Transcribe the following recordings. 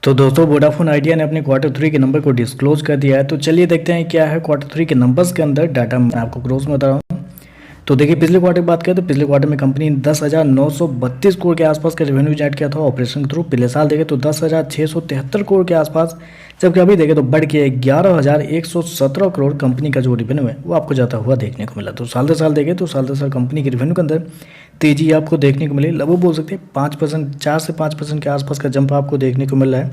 तो दोस्तों Vodafone idea ने अपने क्वार्टर 3 के नंबर को डिस्क्लोज कर दिया है। तो चलिए देखते हैं क्या है क्वार्टर 3 के नंबर्स के अंदर डाटा मैं आपको क्लोज में बता रहा हूँ। तो देखिए पिछले क्वार्टर की बात करें तो पिछले क्वार्टर में कंपनी ने 10,932 करोड़ के आसपास का रेवेन्यू जनरेट किया था ऑपरेशन के थ्रू। पिछले साल देखें तो 10,673 करोड़ के आसपास, जबकि अभी देखें तो बढ़ के 11,117 करोड़ कंपनी का जो रेवेन्यू है वो आपको जाता हुआ देखने को मिला। तो साल दर साल देखें तो साल दर साल कंपनी के रेवेन्यू के अंदर तेजी आपको देखने को मिली। लगभग बोल सकते हैं 5%, 4 से 5% के आसपास का जंप आपको देखने को मिल रहा है।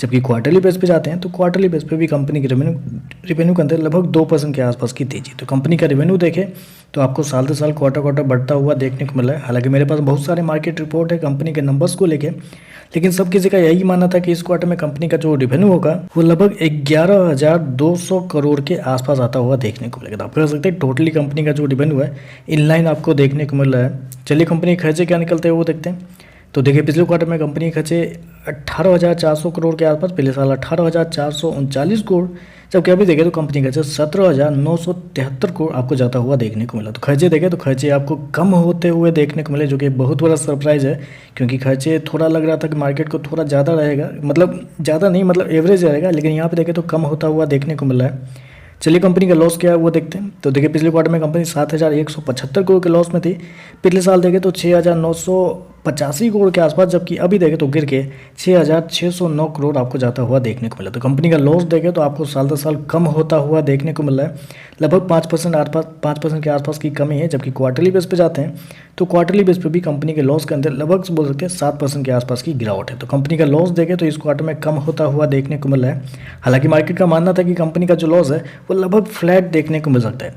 जबकि क्वार्टरली बेस पे जाते हैं तो क्वार्टरली बेस पे भी कंपनी के रेवेन्यू के अंदर लगभग 2% के आसपास की तेजी। तो कंपनी का रेवेन्यू देखें तो आपको साल दर साल क्वार्टर बढ़ता हुआ देखने को मिला है। हालांकि मेरे पास बहुत सारे मार्केट रिपोर्ट है कंपनी के नंबर्स को लेके, लेकिन सब किसी का यही मानना था कि इस क्वार्टर में कंपनी का जो रेवेन्यू होगा वो लगभग 11,200 करोड़ के आसपास आता हुआ देखने को मिलेगा। तो आप कह सकते हैं टोटली कंपनी का जो रेवेन्यू है इनलाइन आपको देखने को मिल रहा है। चलिए कंपनी के खर्चे क्या निकलते हैं वो देखते हैं। तो देखिए पिछले क्वार्टर में कंपनी के खर्चे 18,400 करोड़ के आसपास, पिछले साल 18,439 करोड़, जबकि अभी देखें तो कंपनी का खर्चे 17,973 करोड़ आपको जाता हुआ देखने को मिला। तो खर्चे देखें तो खर्चे आपको कम होते हुए देखने को मिले, जो कि बहुत बड़ा सरप्राइज है, क्योंकि खर्चे थोड़ा लग रहा था कि मार्केट को थोड़ा ज़्यादा रहेगा, मतलब ज़्यादा नहीं मतलब एवरेज रहेगा, लेकिन यहाँ पे देखें तो कम होता हुआ देखने को मिल रहा है। चलिए कंपनी का लॉस क्या है वो देखते हैं। तो देखिए पिछले क्वार्टर में कंपनी 7,175 करोड़ के लॉस में थी। पिछले साल देखें तो 6,985 करोड़ के आसपास, जबकि अभी देखें तो गिर के 6,609 करोड़ आपको जाता हुआ देखने को मिला। तो कंपनी का लॉस देखें तो आपको साल दर साल कम होता हुआ देखने को मिल रहा है। लगभग 5% के आसपास की कमी है। जबकि क्वार्टरली बेस पे जाते हैं तो क्वार्टरली बेस पे भी कंपनी के लॉस के अंदर लगभग बोल सकते हैं 7% के आसपास की गिरावट है। तो कंपनी का लॉस देखें तो इस क्वार्टर में कम होता हुआ देखने को मिल रहा है। हालांकि मार्केट का मानना था कि कंपनी का जो लॉस है वो लगभग फ्लैट देखने को मिल सकता है,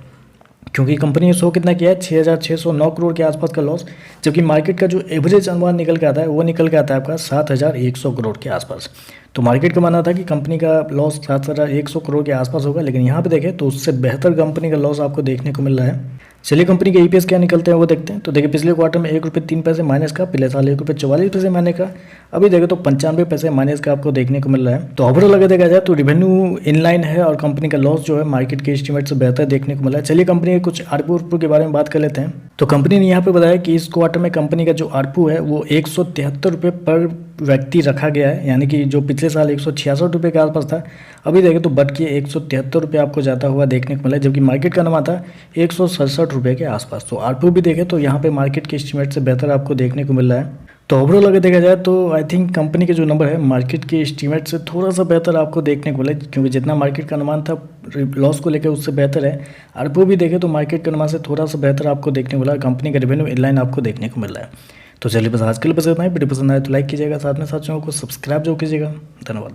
क्योंकि कंपनी ने शो कितना किया है 6,609 करोड़ के आसपास का लॉस, जबकि मार्केट का जो एवरेज अनुमान निकल के आता है वो निकल के आता है आपका 7,100 करोड़ के आसपास। तो मार्केट का मानना था कि कंपनी का लॉस 7,100 करोड़ के आसपास होगा, लेकिन यहाँ पे देखें तो उससे बेहतर कंपनी का लॉस आपको देखने को मिल रहा है। चलिए कंपनी के ईपीएस क्या निकलते हैं वो देखते हैं। तो देखिए पिछले क्वार्टर में ₹1.03 माइनस का, पिछले साल ₹1.44 माइनस का, अभी देखें तो 95 पैसे माइनस का आपको देखने को मिल रहा है। तो ओवरऑल अगर देखा जाए तो रेवेन्यू इनलाइन है और कंपनी का लॉस जो है मार्केट के एस्टीमेट से बेहतर देखने को मिला है। चलिए कंपनी के कुछ आरपू के बारे में बात कर लेते हैं। तो कंपनी ने यहाँ पे बताया कि इस क्वार्टर में कंपनी का जो आरपू है वो ₹173 पर व्यक्ति रखा गया है, यानी कि जो पिछले साल ₹166 के आसपास था, अभी देखें तो बढ़ के ₹173 आपको जाता हुआ देखने को मिला है, जबकि मार्केट का अनुमान था ₹167 के आसपास। तो आरपू भी देखें तो यहाँ पे मार्केट के एस्टीमेट से बेहतर आपको देखने को मिल रहा है। तो ओवरऑल अगर देखा जाए तो आई थिंक कंपनी के जो नंबर है मार्केट के एस्टीमेट से थोड़ा सा बेहतर आपको देखने को मिला, क्योंकि जितना मार्केट का अनुमान था लॉस को लेकर उससे बेहतर है। आरपू भी देखें तो मार्केट के अनुमान से थोड़ा सा बेहतर आपको देखने को मिला, कंपनी का रेवेन्यू इनलाइन आपको देखने को मिल रहा है। तो चलिए बस आज के लिए बस इतना ही। वीडियो पसंद आए तो लाइक कीजिएगा, साथ में साथ चैनल को सब्सक्राइब जरूर कीजिएगा। धन्यवाद।